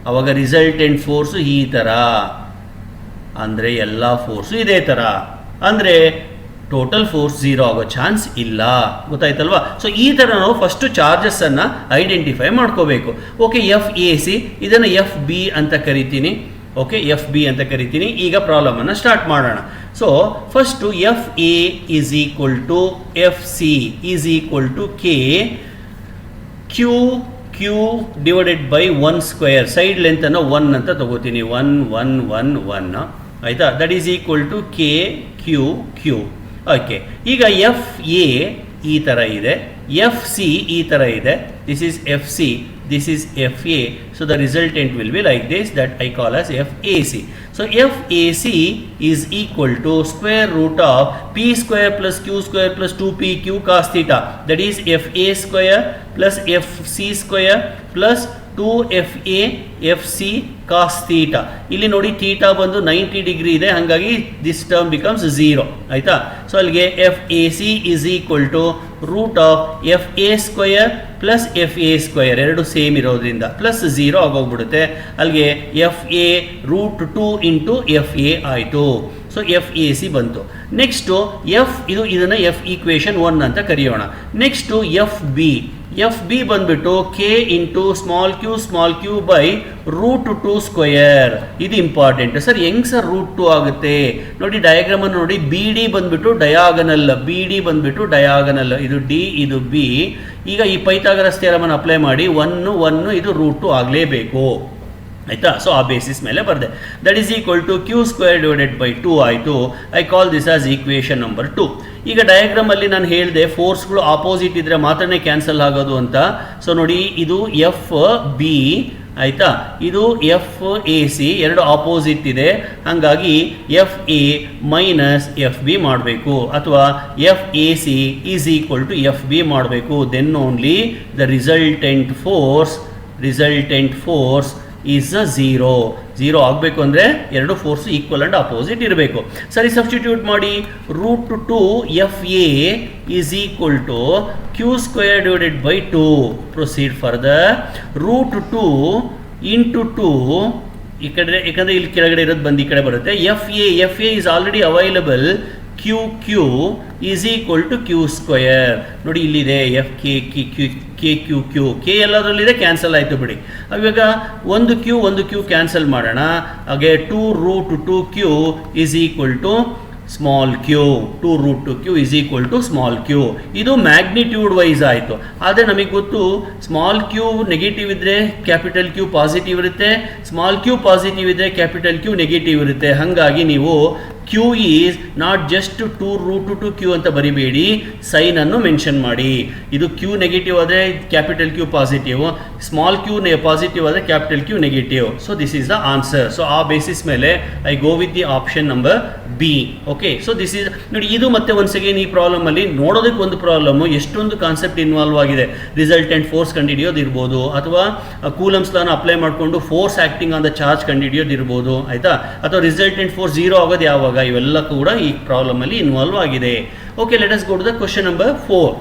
ಅವಾಗ ರಿಸಲ್ಟೆಂಟ್ ಫೋರ್ಸು ಈ ಥರ, ಅಂದರೆ ಎಲ್ಲ ಫೋರ್ಸು ಇದೇ ಥರ, ಅಂದರೆ ಟೋಟಲ್ ಫೋರ್ಸ್ 0 ಆಗೋ ಚಾನ್ಸ್ ಇಲ್ಲ. ಗೊತ್ತಾಯ್ತಲ್ವಾ? ಸೊ ಈ ಥರ ನಾವು ಫಸ್ಟು ಚಾರ್ಜಸ್ಸನ್ನು ಐಡೆಂಟಿಫೈ ಮಾಡ್ಕೋಬೇಕು. ಓಕೆ, FAC, ಇದನ್ನು FB ಅಂತ ಕರಿತೀನಿ. ಓಕೆ, FB ಅಂತ ಕರಿತೀನಿ. ಈಗ ಪ್ರಾಬ್ಲಮನ್ನು ಸ್ಟಾರ್ಟ್ ಮಾಡೋಣ. So first FA is equal to FC is equal to Q divided by 1 square. Side ಲೆಂತನ್ನು 1 ಅಂತ ತಗೋತೀನಿ, 1 1 1 1. ಆಯಿತಾ? That is equal to Q. Okay, ಈಗ FA ಈ ಥರ ಇದೆ, FC ಈ ಥರ ಇದೆ. This is FC, this is FA. So the resultant will be like this, that I call as FAC. So FAC is equal to square root of P square plus Q square plus 2PQ cos theta. That is FA square plus FC square plus 2FA FC cos theta. ಇಲ್ಲಿ ನೋಡಿ theta ಬಂದು 90 degree ಇದೆ, ಹಾಗಾಗಿ this term becomes 0. ಆಯಿತಾ? So ಅಲ್ಲಿಗೆ FAC is equal to root of FA square plus FA square, ಎರಡು same ಇರೋದ್ರಿಂದ plus 0 ಆಗೋಗ್ಬಿಡುತ್ತೆ. ಅಲ್ಲಿಗೆ FA ರೂಟ್ 2 ಇಂಟು FA ಆಯಿತು. ಸೊ FAC ಬಂತು. ನೆಕ್ಸ್ಟು ಇದನ್ನು F ಈಕ್ವೇಷನ್ 1 ಅಂತ ಕರೆಯೋಣ. ನೆಕ್ಸ್ಟು FB ಬಂದ್ಬಿಟ್ಟು K into small q by root 2 square. ಇದು ಇಂಪಾರ್ಟೆಂಟ್. ಸರ್ ಹೆಂಗೆ ಸರ್ ರೂಟ್ 2 ಆಗುತ್ತೆ? ನೋಡಿ ಡಯಾಗ್ರಾಮನ್ನು ನೋಡಿ, BD ಬಂದ್ಬಿಟ್ಟು ಡಯಾಗನಲ್, ಇದು D ಇದು B. ಈಗ ಈ ಪೈಥಾಗರಸ್ ಥಿಯರಮನ್ನು ಅಪ್ಲೈ ಮಾಡಿ 1 ಇದು ರೂಟ್ 2 ಆಗಲೇಬೇಕು. ಆಯಿತಾ? ಸೊ ಆ ಬೇಸಿಸ್ ಮೇಲೆ ಬರೆದೆ. That is equal to Q square divided by 2 ಆಯಿತು. I call this as equation number 2. ಈಗ ಡಯಾಗ್ರಾಮಲ್ಲಿ ನಾನು ಹೇಳಿದೆ ಫೋರ್ಸ್ಗಳು ಆಪೋಸಿಟ್ ಇದ್ದರೆ ಮಾತ್ರನೇ ಕ್ಯಾನ್ಸಲ್ ಆಗೋದು ಅಂತ. ಸೊ ನೋಡಿ, ಇದು FB ಆಯಿತಾ. ಇದು ಎಫ್ ಎ ಸಿ ಎರಡು ಆಪೋಸಿಟ್ ಇದೆ, ಹಾಗಾಗಿ F A minus F B ಮಾಡಬೇಕು, ಅಥವಾ F A C is equal to F B ಮಾಡಬೇಕು. Then only the resultant force is a zero ಆಗಬೇಕು. ಅಂದರೆ ಎರಡು ಫೋರ್ಸ್ ಈಕ್ವಲ್ ಆ್ಯಂಡ್ ಅಪೋಸಿಟ್ ಇರಬೇಕು. ಸರಿ, ಸಬ್ಸ್ಟಿಟ್ಯೂಟ್ ಮಾಡಿ. √2 F A is equal to Q square divided by 2. Proceed further. √2 into 2 ಈ ಕಡೆ, ಯಾಕಂದರೆ ಇಲ್ಲಿ ಕೆಳಗಡೆ ಇರೋದು ಬಂದು ಈ ಕಡೆ ಬರುತ್ತೆ. F A is already available. Q is equal to Q square. ನೋಡಿ ಇಲ್ಲಿದೆ ಎಫ್ ಕ್ಯೂ ಕೆ ಎಲ್ಲದರಲ್ಲಿದೆ, ಕ್ಯಾನ್ಸಲ್ ಆಯಿತು ಬಿಡಿ. ಇವಾಗ ಒಂದು ಕ್ಯೂ ಕ್ಯಾನ್ಸಲ್ ಮಾಡೋಣ. ಹಾಗೆ 2√2q is equal to small q. 2√2q is equal to small q. ಇದು ಮ್ಯಾಗ್ನಿಟ್ಯೂಡ್ ವೈಸ್ ಆಯಿತು. ಆದರೆ ನಮಗೆ ಗೊತ್ತು ಸ್ಮಾಲ್ ಕ್ಯೂ ನೆಗೆಟಿವ್ ಇದ್ದರೆ ಕ್ಯಾಪಿಟಲ್ ಕ್ಯೂ ಪಾಸಿಟಿವ್ ಇರುತ್ತೆ, ಸ್ಮಾಲ್ ಕ್ಯೂ ಪಾಸಿಟಿವ್ ಇದ್ದರೆ ಕ್ಯಾಪಿಟಲ್ ಕ್ಯೂ ನೆಗೆಟಿವ್ ಇರುತ್ತೆ. ಹಾಗಾಗಿ ನೀವು Q is not just 2√2q ಅಂತ ಬರಿಬೇಡಿ, ಸೈನನ್ನು ಮೆನ್ಷನ್ ಮಾಡಿ. ಇದು ಕ್ಯೂ ನೆಗೆಟಿವ್ ಆದರೆ capital Q positive, small Q positive ಆದರೆ capital Q negative. So this is the answer. So ಆ ಬೇಸಿಸ್ ಮೇಲೆ I go with the option number B. Okay, so this is ನೋಡಿ, ಇದು ಮತ್ತೆ ಒನ್ಸ್ ಅಗೇನ್ ಈ ಪ್ರಾಬ್ಲಮಲ್ಲಿ ನೋಡೋದಕ್ಕೆ ಒಂದು ಪ್ರಾಬ್ಲಮ್ಮು, ಎಷ್ಟೊಂದು ಕಾನ್ಸೆಪ್ಟ್ ಇನ್ವಾಲ್ವ್ ಆಗಿದೆ. ರಿಸಲ್ಟೆಂಟ್ ಫೋರ್ಸ್ ಕಂಡುಹಿಡಿಯೋದಿರ್ಬೋದು, ಅಥವಾ ಕೂಲಮ್ಸ್ ಲಾನ ಅಪ್ಲೈ ಮಾಡಿಕೊಂಡು force acting on the charge ಕಂಡುಹಿಡಿಯೋದಿರ್ಬೋದು, ಆಯಿತಾ, ಅಥವಾ ರಿಸಲ್ಟೆಂಟ್ ಫೋರ್ಸ್ ಝೀರೋ ಆಗೋದು ಯಾವಾಗ, ಇವೆಲ್ಲ ಕೂಡ ಈ ಪ್ರಾಬ್ಲಮಲ್ಲಿ ಇನ್ವಾಲ್ವ್ ಆಗಿದೆ. Okay, let us go to the question number 4.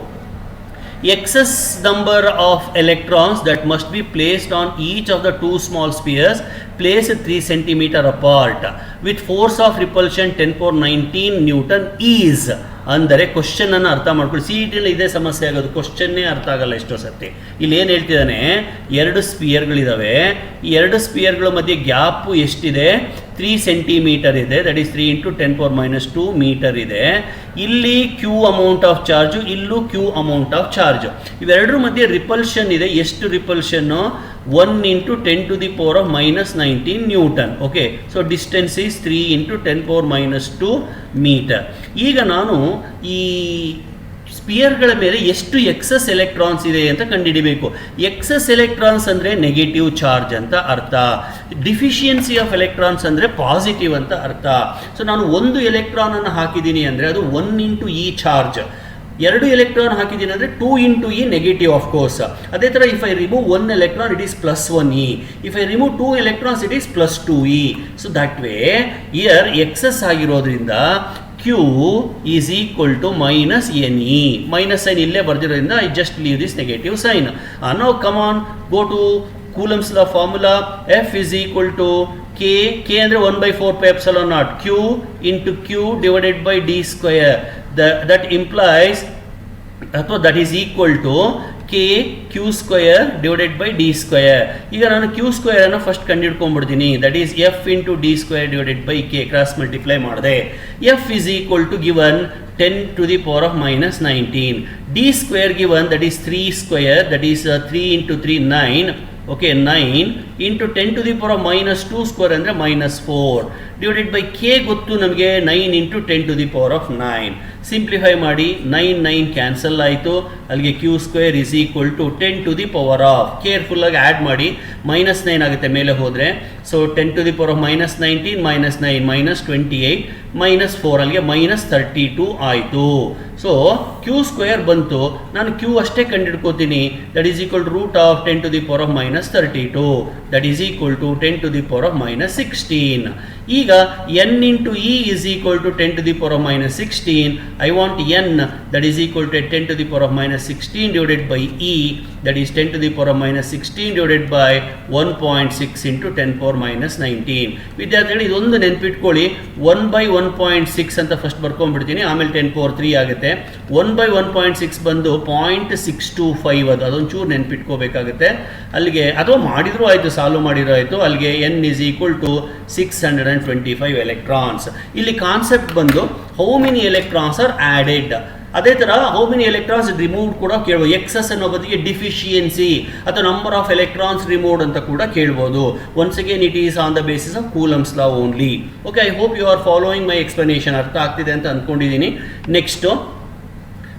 Excess number of electrons that must be placed on each of the two small spheres placed 3 cm apart with force of repulsion 10⁻19 Newton is. ಅಂದರೆ question ಅನ್ನು ಅರ್ಥ ಮಾಡ್ಕೊಳ್ಳಿ. C E ಟಿಯಲ್ಲಿ ಇದೇ ಸಮಸ್ಯೆ ಆಗೋದು, ಕ್ವಶನ್ನೇ ಅರ್ಥ ಆಗಲ್ಲ ಎಷ್ಟೋ ಸರ್ತಿ. ಇಲ್ಲಿ ಏನು ಹೇಳ್ತಿದ್ದಾನೆ, ಎರಡು ಸ್ಪಿಯರ್ಗಳಿದ್ದಾವೆ, ಈ ಎರಡು ಸ್ಪಿಯರ್ಗಳ ಮಧ್ಯೆ ಗ್ಯಾಪು ಎಷ್ಟಿದೆ, 3 ಸೆಂಟಿಮೀಟರ್ ಇದೆ. ದಟ್ ಈಸ್ 3 × 10⁻2 ಮೀಟರ್ ಇದೆ. ಇಲ್ಲಿ ಕ್ಯೂ ಅಮೌಂಟ್ ಆಫ್ ಚಾರ್ಜು, ಇಲ್ಲೂ ಕ್ಯೂ ಅಮೌಂಟ್ ಆಫ್ ಚಾರ್ಜು. ಇವೆರಡರ ಮಧ್ಯೆ ರಿಪಲ್ಷನ್ ಇದೆ. ಎಷ್ಟು repulsion? 1 × 10⁻−19 newton. Okay, so distance is 3 × 10⁻2 metre. ಈಗ ನಾನು ಈ ಸ್ಪಿಯರ್ಗಳ ಮೇಲೆ ಎಷ್ಟು ಎಕ್ಸಸ್ ಎಲೆಕ್ಟ್ರಾನ್ಸ್ ಇದೆ ಅಂತ ಕಂಡುಹಿಡಿಬೇಕು. ಎಕ್ಸಸ್ ಎಲೆಕ್ಟ್ರಾನ್ಸ್ ಅಂದರೆ ನೆಗೆಟಿವ್ ಚಾರ್ಜ್ ಅಂತ ಅರ್ಥ, ಡಿಫಿಷಿಯನ್ಸಿ ಆಫ್ ಎಲೆಕ್ಟ್ರಾನ್ಸ್ ಅಂದರೆ ಪಾಸಿಟಿವ್ ಅಂತ ಅರ್ಥ. ಸೊ ನಾನು ಒಂದು ಎಲೆಕ್ಟ್ರಾನನ್ನು ಹಾಕಿದ್ದೀನಿ ಅಂದರೆ ಅದು 1 × e ಚಾರ್ಜ್. ಎರಡು ಎಲೆಕ್ಟ್ರಾನ್ ಹಾಕಿದ್ದೀನಿ ಅಂದರೆ 2 × e ನೆಗೆಟಿವ್ ಆಫ್ ಕೋರ್ಸ್. ಅದೇ ಥರ if I remove 1 electron it is +1e. If I remove 2 electrons it is +2e. So that way here excess ಆಗಿರೋದ್ರಿಂದ Q is equal to -NE. Minus sign ಇಲ್ಲೇ ಬರ್ದಿರೋದ್ರಿಂದ I just leave this negative sign. Now come on, go to Coulomb's law formula. F is equal to K ಅಂದರೆ 1/4πε0 Q into Q divided by D square. That implies, ಅಥವಾ that is equal to K Q square divided by D square. ಈಗ ನಾನು Q square ಅನ್ನು first ಕಂಡುಹಿಡ್ಕೊಂಡ್ಬಿಡ್ತೀನಿ. That is F into D square divided by K. Cross multiply ಮಾಡಿದೆ. F is equal to given 10⁻−19. D square given, that is 3 square, that is 3 × 3 9. Okay, 9 × 10⁻2 square ಅಂದರೆ -4 divided by K ಗೊತ್ತು ನಮಗೆ, 9 × 10⁻9. Simplify ಮಾಡಿ, 9 cancel ಆಯಿತು. ಅಲ್ಲಿಗೆ Q square is equal to 10⁻, ಕೇರ್ಫುಲ್ಲಾಗಿ add ಮಾಡಿ, -9 ಆಗುತ್ತೆ ಮೇಲೆ ಹೋದರೆ. ಸೊ 10⁻−19 -9 -28 -4, ಅಲ್ಲಿಗೆ -32 ಆಯಿತು. ಸೊ Q ಸ್ಕ್ವೇರ್ ಬಂತು. ನಾನು Q ಅಷ್ಟೇ ಕಂಡುಹಿಡ್ಕೋತೀನಿ. That is equal to √10⁻−32. That is equal to 10⁻16. ಈಗ n × e is equal to 10⁻16. I want n, that is equal to 10⁻16 divided by e, that is 10⁻16 divided by 1.6 × 10⁻19. ವಿದ್ಯಾರ್ಥಿಗಳು ಇದೊಂದು ನೆನ್ಪಿಟ್ಕೊಳ್ಳಿ, 1/1.6 ಅಂತ first ಬರ್ಕೊಂಡ್ಬಿಡ್ತೀನಿ, ಆಮೇಲೆ 10⁻3 ಆಗುತ್ತೆ. 1/1.6 ಬಂದು 0.625. ಅದೊಂಚೂರು ನೆನ್ಪಿಟ್ಕೋಬೇಕಾಗುತ್ತೆ ಅಲ್ಲಿಗೆ, ಅಥವಾ ಮಾಡಿದರೂ ಆಯಿತು, ಸಾಲ್ವ್ ಮಾಡಿರೋ ಆಯಿತು. ಅಲ್ಲಿಗೆ n is equal to 625 electrons. ಇಲ್ಲಿ ಕಾನ್ಸೆಪ್ಟ್ ಬಂದು how many electrons R added. ಅದೇ ಥರ ಹೌ ಮೆನಿ ಎಲೆಕ್ಟ್ರಾನ್ಸ್ ರಿಮೂವ್ಡ್ ಕೂಡ ಕೇಳ್ಬೋದು. ಎಕ್ಸಸ್ ಅನ್ನೋ ಬದಿಗೆ ಡಿಫಿಷಿಯನ್ಸಿ ಅಥವಾ ನಂಬರ್ ಆಫ್ ಎಲೆಕ್ಟ್ರಾನ್ಸ್ ರಿಮೂವ್ಡ್ ಅಂತ ಕೂಡ ಕೇಳ್ಬೋದು. Once again it is on the basis of Coulomb's law only. Okay, I hope you are following my explanation. ಅರ್ಥ ಆಗ್ತಿದೆ ಅಂತ ಅಂದ್ಕೊಂಡಿದ್ದೀನಿ. Next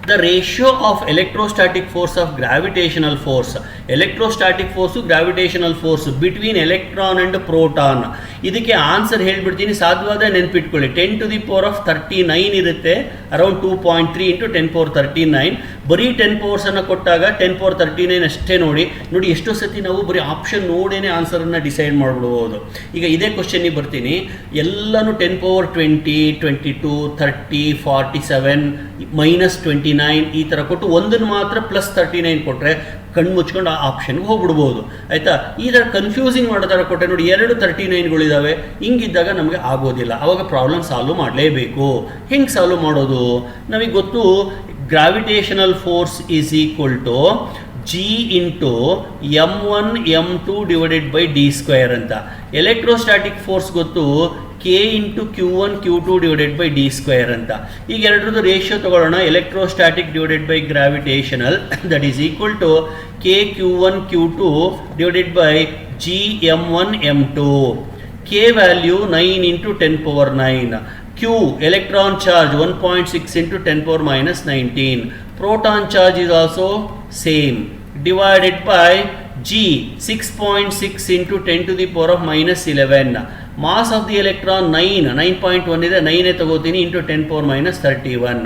the ratio of electrostatic force of gravitational force, electrostatic force gravitational force between electron and proton. ಇದಕ್ಕೆ answer ಹೇಳ್ಬಿಡ್ತೀನಿ, ಸಾಧ್ಯವಾದ ನೆನ್ಪಿಟ್ಕೊಳ್ಳಿ. 10 to the power of 39 ಇರುತ್ತೆ, around 2.3 into 10 power 39. ಬರೀ 10 powers ಅನ್ನು ಕೊಟ್ಟಾಗ 10 power 39 ಅಷ್ಟೇ ನೋಡಿ ಎಷ್ಟೋ ಸತಿ ನಾವು ಬರೀ ಆಪ್ಷನ್ ನೋಡೇನೆ ಆನ್ಸರನ್ನು ಡಿಸೈಡ್ ಮಾಡಿಬಿಡ್ಬೋದು. ಈಗ ಇದೇ ಕ್ವಶನ್ನಿಗೆ ಬರ್ತೀನಿ, ಎಲ್ಲನೂ 10 power 20, 22, 30, 47, -29 ಈ ಥರ ಕೊಟ್ಟು ಒಂದನ್ನು ಮಾತ್ರ +39 ಕೊಟ್ಟರೆ ಕಣ್ಣು ಮುಚ್ಕೊಂಡು ಆ ಆಪ್ಷನ್ಗೆ ಹೋಗ್ಬಿಡ್ಬೋದು. ಆಯಿತಾ? ಈ ಥರ ಕನ್ಫ್ಯೂಸಿಂಗ್ ಮಾಡೋ ಥರ ಕೊಟ್ಟರೆ ನೋಡಿ, 2 39ಗಳಿದ್ದಾವೆ, ಹಿಂಗಿದ್ದಾಗ ನಮಗೆ ಆಗೋದಿಲ್ಲ, ಆವಾಗ ಪ್ರಾಬ್ಲಮ್ ಸಾಲ್ವ್ ಮಾಡಲೇಬೇಕು. ಹೆಂಗೆ ಸಾಲ್ವ್ ಮಾಡೋದು? ನಮಗೆ ಗೊತ್ತು, gravitational force is equal to G into m1 m2 divided by d² ಅಂತ. ಎಲೆಕ್ಟ್ರೋಸ್ಟ್ಯಾಟಿಕ್ ಫೋರ್ಸ್ ಗೊತ್ತು, K into Q1 Q2 divided by d² ಅಂತ. ಈಗ ಎರಡರದ್ದು ರೇಷಿಯೋ ತಗೊಳ್ಳೋಣ. Electrostatic divided by gravitational, that is equal to K Q1 Q2 divided by G m1 m2. K value 9 into 10 power 9. Q electron charge 1.6 into 10 power minus 19. Proton charge is also same, divided by G 6.6 into 10 to the power of minus 11. Mass of the electron 9.1 ಇದೆ, 9 ತಗೋತೀನಿ, into 10 power minus 31.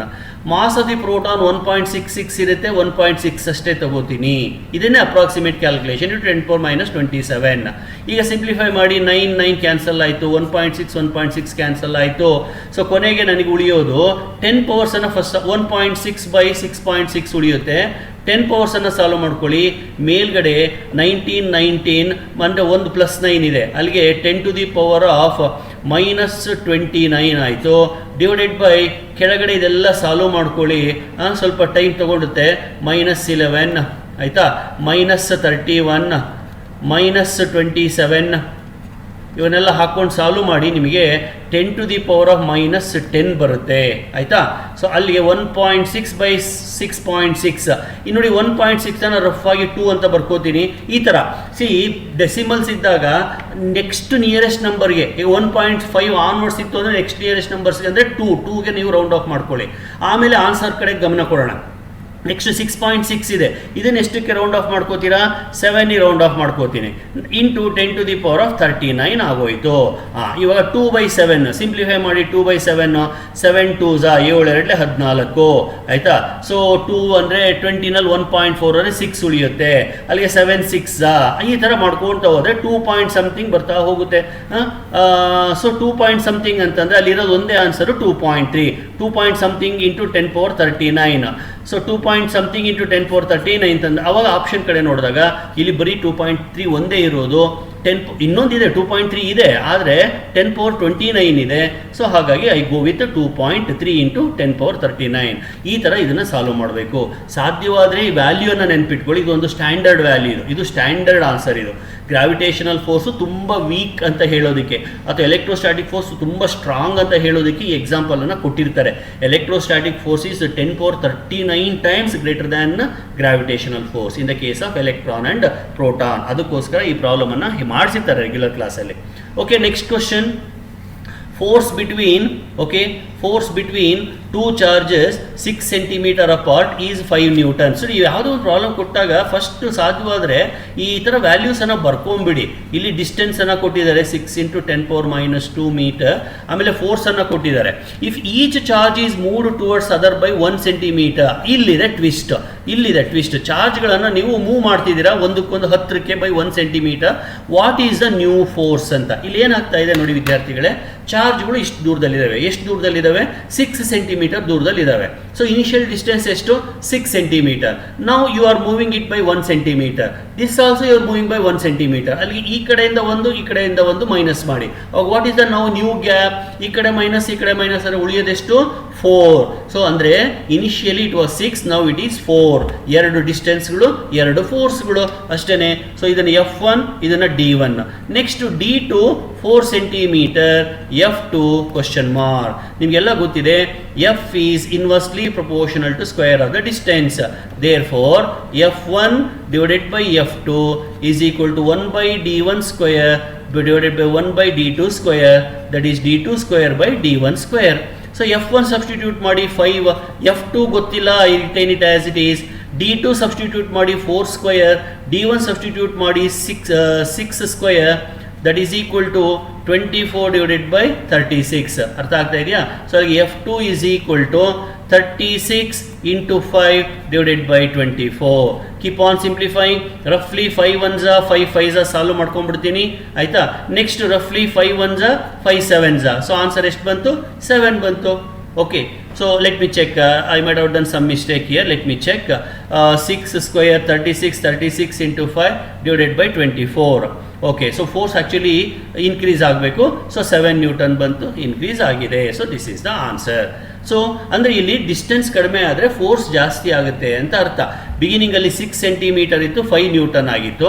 Mass of the proton 1.66 ಇರುತ್ತೆ, 1.6 ಅಷ್ಟೇ ತಗೋತೀನಿ. ಇದನ್ನೇ approximate calculation, into 10 power minus 27. ಈಗ simplify ಮಾಡಿ, 9 cancel ಆಯಿತು, 1.6 cancel ಆಯಿತು. ಸೊ ಕೊನೆಗೆ ನನಗೆ ಉಳಿಯೋದು 10 ಪವರ್ಸನ್ನು ಫಸ್ಟ್ 1.6 by 6.6 ಉಳಿಯುತ್ತೆ. 10 ಪವರ್ಸನ್ನು ಸಾಲ್ವ್ ಮಾಡ್ಕೊಳ್ಳಿ. ಮೇಲ್ಗಡೆ 19 ಅಂದರೆ 1 +9 ಇದೆ, ಅಲ್ಲಿಗೆ 10 to the power of minus 29 ಆಯಿತು. ಡಿವೈಡೆಡ್ ಬೈ ಕೆಳಗಡೆ ಇದೆಲ್ಲ ಸಾಲ್ವ್ ಮಾಡ್ಕೊಳ್ಳಿ, ಸ್ವಲ್ಪ ಟೈಮ್ ತಗೊಳುತ್ತೆ. -11 ಆಯಿತಾ, -31, -27 ಇವನ್ನೆಲ್ಲ ಹಾಕ್ಕೊಂಡು ಸಾಲ್ವ್ ಮಾಡಿ, ನಿಮಗೆ 10 to the power of minus 10 ಬರುತ್ತೆ. ಆಯಿತಾ? ಸೊ ಅಲ್ಲಿಗೆ 1.6 by 6.6. ಇನ್ನು ನೋಡಿ 1.6 ಅನ್ನು ರಫ್ ಆಗಿ 2 ಅಂತ ಬರ್ಕೋತೀನಿ. ಈ ಥರ ಡೆಸಿಮಲ್ಸ್ ಇದ್ದಾಗ ನೆಕ್ಸ್ಟ್ ನಿಯರೆಸ್ಟ್ ನಂಬರ್ಗೆ, ಈಗ 1.5 ಆನ್ವರ್ಡ್ಸ್ ಇತ್ತು ಅಂದರೆ ನೆಕ್ಸ್ಟ್ ನಿಯರೆಸ್ಟ್ ನಂಬರ್ಸ್ಗೆ ಅಂದರೆ 2ಗೆ ನೀವು ರೌಂಡ್ ಆಫ್ ಮಾಡ್ಕೊಳ್ಳಿ. ಆಮೇಲೆ ಆನ್ಸರ್ ಕಡೆ ಗಮನ ಕೊಡೋಣ. ನೆಕ್ಸ್ಟ್ 6.6 ಇದೆ, ಇದನ್ನು ಎಷ್ಟಕ್ಕೆ ರೌಂಡ್ ಆಫ್ ಮಾಡ್ಕೋತೀರಾ? 7ಗೆ ರೌಂಡ್ ಆಫ್ ಮಾಡ್ಕೋತೀನಿ, into 10 to the power of 39 ಆಗೋಯ್ತು. ಇವಾಗ 2/7 ಸಿಂಪ್ಲಿಫೈ ಮಾಡಿ, 2/7 7 2s 7 2 14 ಆಯಿತಾ. ಸೊ 2 ಅಂದರೆ 20ನಲ್ಲಿ 1.4 ಅಂದರೆ 6 ಉಳಿಯುತ್ತೆ, ಅಲ್ಲಿಗೆ 7 6 ಈ ಥರ ಮಾಡ್ಕೊಳ್ತಾ ಹೋದರೆ 2 ಪಾಯಿಂಟ್ ಸಮಥಿಂಗ್ ಬರ್ತಾ ಹೋಗುತ್ತೆ. ಸೊ 2 ಪಾಯಿಂಟ್ ಸಮಥಿಂಗ್ ಅಂತಂದರೆ ಅಲ್ಲಿರೋದು ಒಂದೇ answer 2.3. 2 point something into 10 power 39. So 2 point something into 10 power 39 ಅಂತಂದ್ರೆ ಅವಾಗ ಆಪ್ಷನ್ ಕಡೆ ನೋಡಿದಾಗ ಇಲ್ಲಿ ಬರೀ 2.3 ಒಂದೇ ಇರೋದು. ಇನ್ನೊಂದಿದೆ 2.3 ಇದೆ, ಆದರೆ 10 power 29 ಇದೆ. ಸೊ ಹಾಗಾಗಿ I go with 2.3 into 10 power 39. ಈ ಥರ ಇದನ್ನು ಸಾಲ್ವ್ ಮಾಡಬೇಕು. ಸಾಧ್ಯವಾದರೆ ಈ ವ್ಯಾಲ್ಯೂನ ನೆನ್ಪಿಟ್ಕೊಳ್ಳಿ, ಇದೊಂದು ಸ್ಟ್ಯಾಂಡರ್ಡ್ ವ್ಯಾಲ್ಯೂ, ಇದು ಸ್ಟ್ಯಾಂಡರ್ಡ್ ಆನ್ಸರ್. ಇದು ಗ್ರಾವಿಟೇಷನಲ್ ಫೋರ್ಸು ತುಂಬ ವೀಕ್ ಅಂತ ಹೇಳೋದಕ್ಕೆ, ಅಥವಾ ಎಲೆಕ್ಟ್ರೋಸ್ಟ್ಯಾಟಿಕ್ ಫೋರ್ಸ್ ತುಂಬ ಸ್ಟ್ರಾಂಗ್ ಅಂತ ಹೇಳೋದಕ್ಕೆ ಈ ಎಕ್ಸಾಂಪಲನ್ನು ಕೊಟ್ಟಿರ್ತಾರೆ. Electrostatic force is 10 power 39 times greater than gravitational force in the case of electron and proton. ಅದಕ್ಕೋಸ್ಕರ ಈ ಪ್ರಾಬ್ಲಮನ್ನು ಮಾಡಿಸಿರ್ತಾರೆ ರೆಗ್ಯುಲರ್ ಕ್ಲಾಸಲ್ಲಿ. Okay, next question. Force between two charges 6 cm apart is 5 Newton. So ನೀವು ಯಾವುದೋ ಒಂದು ಪ್ರಾಬ್ಲಮ್ ಕೊಟ್ಟಾಗ ಫಸ್ಟ್ ಸಾಧ್ಯವಾದರೆ ಈ ಥರ ವ್ಯಾಲ್ಯೂಸನ್ನು ಬರ್ಕೊಂಬಿಡಿ. ಇಲ್ಲಿ ಡಿಸ್ಟೆನ್ಸನ್ನು ಕೊಟ್ಟಿದ್ದಾರೆ 6 into 10 power minus 2 meter. ಆಮೇಲೆ ಫೋರ್ಸನ್ನು ಕೊಟ್ಟಿದ್ದಾರೆ. If each charge is moved towards other by 1 centimeter. ಇಲ್ಲಿದೆ ಟ್ವಿಸ್ಟ್. ಚಾರ್ಜ್ಗಳನ್ನು ನೀವು ಮೂವ್ ಮಾಡ್ತಿದ್ದೀರಾ ಒಂದಕ್ಕೊಂದು ಹತ್ತಿರಕ್ಕೆ by 1 centimeter. What is the new force ಅಂತ ಇಲ್ಲಿ ಏನಾಗ್ತಾ ಇದೆ ನೋಡಿ ವಿದ್ಯಾರ್ಥಿಗಳೇ, ಚಾರ್ಜ್ಗಳು ಇಷ್ಟು ದೂರದಲ್ಲಿದ್ದಾವೆ. ಎಷ್ಟು ದೂರದಲ್ಲಿದ್ದಾವೆ? 6 centimeter ದೂರದಲ್ಲಿದ್ದಾವೆ. ಸೊ ಇನಿಷಿಯಲ್ ಡಿಸ್ಟೆನ್ಸ್ ಎಷ್ಟು? 6 centimeter. Now you are moving it by 1 centimeter. This also you are moving by 1 centimeter. ಅಲ್ಲಿ ಈ ಕಡೆಯಿಂದ ಒಂದು ಮೈನಸ್ ಮಾಡಿ. What is the now new gap? ಈ ಕಡೆ ಮೈನಸ್ ಅಂದರೆ ಉಳಿಯೋದೆಷ್ಟು? 4. ಸೊ ಅಂದರೆ initially it was 6, now it is 4. ಎರಡು ಡಿಸ್ಟೆನ್ಸ್ಗಳು, ಎರಡು ಫೋರ್ಸ್ಗಳು ಅಷ್ಟೇ. ಸೊ ಇದನ್ನು F1, ಇದನ್ನು D1. Next D2 4 centimeter, F2 question mark. ನಿಮಗೆಲ್ಲ ಗೊತ್ತಿದೆ, F is inversely proportional to square of the distance. Therefore, F1 divided by F2 is equal to 1 by D1 square divided by 1 by D2 square, that is D2 square by D1 square. So F1 substitute ಮಾಡಿ 5, F2 ಗೊತ್ತಿಲ್ಲ, I retain it as it is. D2 substitute ಮಾಡಿ 4 square, D1 substitute ಮಾಡಿ 6 square, that is equal to 24 divided by 36. ಅರ್ಥ ಆಗ್ತಾ ಇದೆಯಾ? So ಅಲ್ಲಿ F2 is equal to 36 into 5 divided by 24. Keep on simplifying. Roughly 5 ones 5 5s solve ಮಾಡ್ಕೊಂಡ್ಬಿಡ್ತೀನಿ ಆಯ್ತಾ. Next ರಫ್ಲಿ 5 ones 5 7s. So answer ಎಷ್ಟು ಬಂತು? 7 ಬಂತು. Okay, so let me check. I might have done some mistake here. Let me check. 6 square 36 into 5 divided by 24. Okay, so force actually increase ಆಗಬೇಕು. So 7 Newton ಬಂತು, increase ಆಗಿದೆ. So this is the answer. So ಅಂದರೆ ಇಲ್ಲಿ distance ಕಡಿಮೆ ಆದರೆ force ಜಾಸ್ತಿ ಆಗುತ್ತೆ ಅಂತ ಅರ್ಥ. ಬಿಗಿನಿಂಗಲ್ಲಿ 6 ಸೆಂಟಿಮೀಟರ್ ಇತ್ತು, 5 ನ್ಯೂಟನ್ ಆಗಿತ್ತು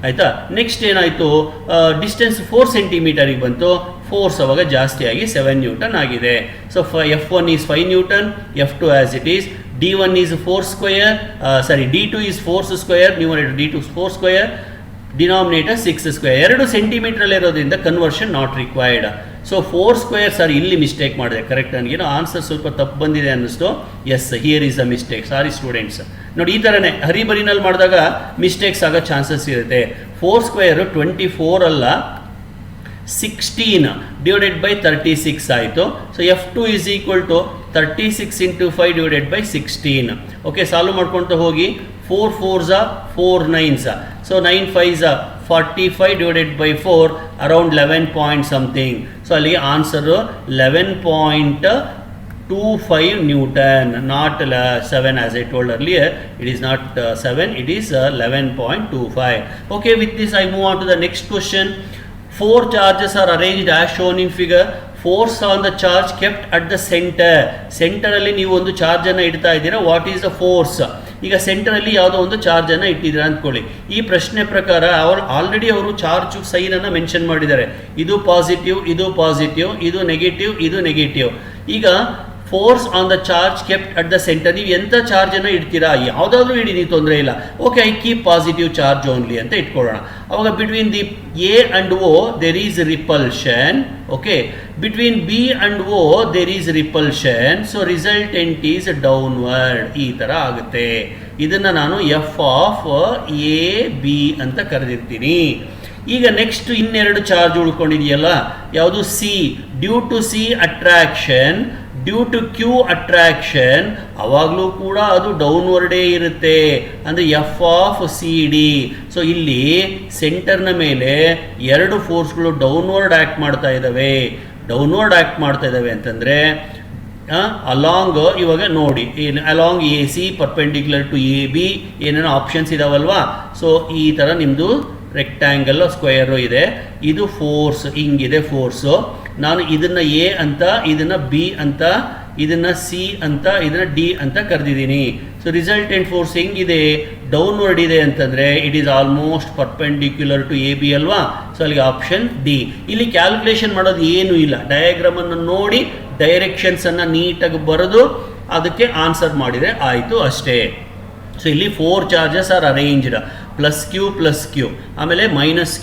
ಆಯಿತಾ. ನೆಕ್ಸ್ಟ್ ಏನಾಯಿತು, ಡಿಸ್ಟೆನ್ಸ್ 4 ಸೆಂಟಿಮೀಟರಿಗೆ ಬಂತು, ಫೋರ್ಸ್ ಅವಾಗ ಜಾಸ್ತಿ ಆಗಿ 7 ನ್ಯೂಟನ್ ಆಗಿದೆ. So F1 is 5 newton, F2 as it is, D1 is 4 square, D2 is 4 square, numerator D2 4 square, denominator 6 square. 2 ಸೆಂಟಿಮೀಟ್ರಲ್ಲಿ ಇರೋದ್ರಿಂದ conversion not required. So 4 square sir ಇಲ್ಲಿ ಮಿಸ್ಟೇಕ್ ಮಾಡಿದೆ, ಕರೆಕ್ಟ್. ನನಗೇನೋ ಆನ್ಸರ್ ಸ್ವಲ್ಪ ತಪ್ಪು ಬಂದಿದೆ ಅನ್ನಿಸ್ತು. Yes, here is a mistake. Sorry students. ನೋಡಿ ಈ ಥರನೇ ಹರಿಬರಿನಲ್ಲಿ ಮಾಡಿದಾಗ ಮಿಸ್ಟೇಕ್ಸ್ ಆಗೋ ಚಾನ್ಸಸ್ ಇರುತ್ತೆ. 4 ಸ್ಕ್ವೇರ್ 24 ಅಲ್ಲ 16 ಡಿವೈಡೆಡ್ ಬೈ 36 ಆಯಿತು. So F2 is equal to 36 into 5 divided by 16. ಓಕೆ, ಸಾಲ್ವ್ ಮಾಡ್ಕೊಳ್ತಾ ಹೋಗಿ. 4 4s 4 9s. ಸೊ 9 5s 45 divided by 4 around 11 point something. So ಅಲ್ಲಿ answer 11.25 Newton, not 7 as I told earlier. It is not 7, it is 11.25. Okay, with this I move on to the next question. 4 charges are arranged as shown in figure. Force on the charge kept at the center. ಸೆಂಟರಲ್ಲಿ ನೀವು ಒಂದು ಚಾರ್ಜನ್ನು ಇಡ್ತಾ ಇದ್ದೀರಾ. What is the force? ಈಗ ಸೆಂಟರಲ್ಲಿ ಯಾವುದೋ ಒಂದು ಚಾರ್ಜನ್ನು ಇಟ್ಟಿದ್ದೀರಾ ಅಂದ್ಕೊಳ್ಳಿ. ಈ ಪ್ರಶ್ನೆ ಪ್ರಕಾರ ಆಲ್ರೆಡಿ ಅವರು ಚಾರ್ಜ್ ಸೈನನ್ನು ಮೆನ್ಷನ್ ಮಾಡಿದ್ದಾರೆ. ಇದು ಪಾಸಿಟಿವ್, ಇದು ಪಾಸಿಟಿವ್, ಇದು ನೆಗೆಟಿವ್, ಇದು ನೆಗೆಟಿವ್. ಈಗ force on the charge kept at the centre. ನೀವು ಎಂಥ ಚಾರ್ಜನ್ನು ಇಡ್ತೀರಾ, ಯಾವುದಾದ್ರೂ ಇಡಿ, ನೀವು ತೊಂದರೆ ಇಲ್ಲ. Okay, I keep positive charge only ಅಂತ ಇಟ್ಕೊಳ್ಳೋಣ. ಅವಾಗ between the A and O there is repulsion. Okay, between B and O there is repulsion. So resultant is downward. ಈ ಥರ ಆಗುತ್ತೆ. ಇದನ್ನು ನಾನು ಎಫ್ ಆಫ್ ಎ ಬಿ ಅಂತ ಕರೆದಿರ್ತೀನಿ. ಈಗ ನೆಕ್ಸ್ಟ್ ಇನ್ನೆರಡು ಚಾರ್ಜ್ ಉಳ್ಕೊಂಡಿದೆಯಲ್ಲ, ಯಾವುದು? C. Due to C attraction, due to Q attraction, ಅವಾಗಲೂ ಕೂಡ ಅದು ಡೌನ್ವರ್ಡೇ ಇರುತ್ತೆ. ಅಂದರೆ F of C D. So ಇಲ್ಲಿ ಸೆಂಟರ್ನ ಮೇಲೆ ಎರಡು ಫೋರ್ಸ್ಗಳು ಡೌನ್ವರ್ಡ್ ಆ್ಯಕ್ಟ್ ಮಾಡ್ತಾ ಇದ್ದಾವೆ. ಡೌನ್ವರ್ಡ್ ಆ್ಯಕ್ಟ್ ಮಾಡ್ತಾ ಇದ್ದಾವೆ ಅಂತಂದರೆ ಅಲಾಂಗ್, ಇವಾಗ ನೋಡಿ, along A C perpendicular to A B ಏನೇನೋ ಆಪ್ಷನ್ಸ್ ಇದಾವಲ್ವಾ. ಸೊ ಈ ಥರ ನಿಮ್ಮದು ರೆಕ್ಟ್ಯಾಂಗಲ್ ಸ್ಕ್ವೇರು ಇದೆ. ಇದು ಫೋರ್ಸ್, ಹಿಂಗಿದೆ ಫೋರ್ಸು. ನಾನು ಇದನ್ನು ಎ ಅಂತ, ಇದನ್ನು ಬಿ ಅಂತ, ಇದನ್ನು ಸಿ ಅಂತ, ಇದನ್ನು ಡಿ ಅಂತ ಕರೆದಿದ್ದೀನಿ. ಸೊ ರಿಸಲ್ಟೆಂಟ್ ಫೋರ್ಸ್ ಹೆಂಗಿದೆ? ಡೌನ್ವರ್ಡ್ ಇದೆ ಅಂತಂದರೆ it is almost perpendicular to A B ಅಲ್ವಾ. ಸೊ ಅಲ್ಲಿಗೆ ಆಪ್ಷನ್ ಡಿ. ಇಲ್ಲಿ ಕ್ಯಾಲ್ಕುಲೇಷನ್ ಮಾಡೋದು ಏನೂ ಇಲ್ಲ. ಡಯಾಗ್ರಾಮನ್ನು ನೋಡಿ ಡೈರೆಕ್ಷನ್ಸನ್ನು ನೀಟಾಗಿ ಬರೆದು ಅದಕ್ಕೆ ಆನ್ಸರ್ ಮಾಡಿದರೆ ಆಯಿತು ಅಷ್ಟೇ. ಸೊ ಇಲ್ಲಿ 4 charges are arranged, plus Q, ಆಮೇಲೆ minus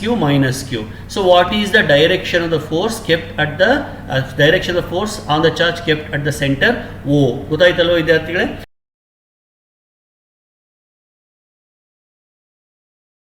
Q. So what is the direction of the force kept at the direction of force on the charge kept at the center? ಓ. ಗೊತ್ತಾಯ್ತಲ್ವ ವಿದ್ಯಾರ್ಥಿಗಳೇ?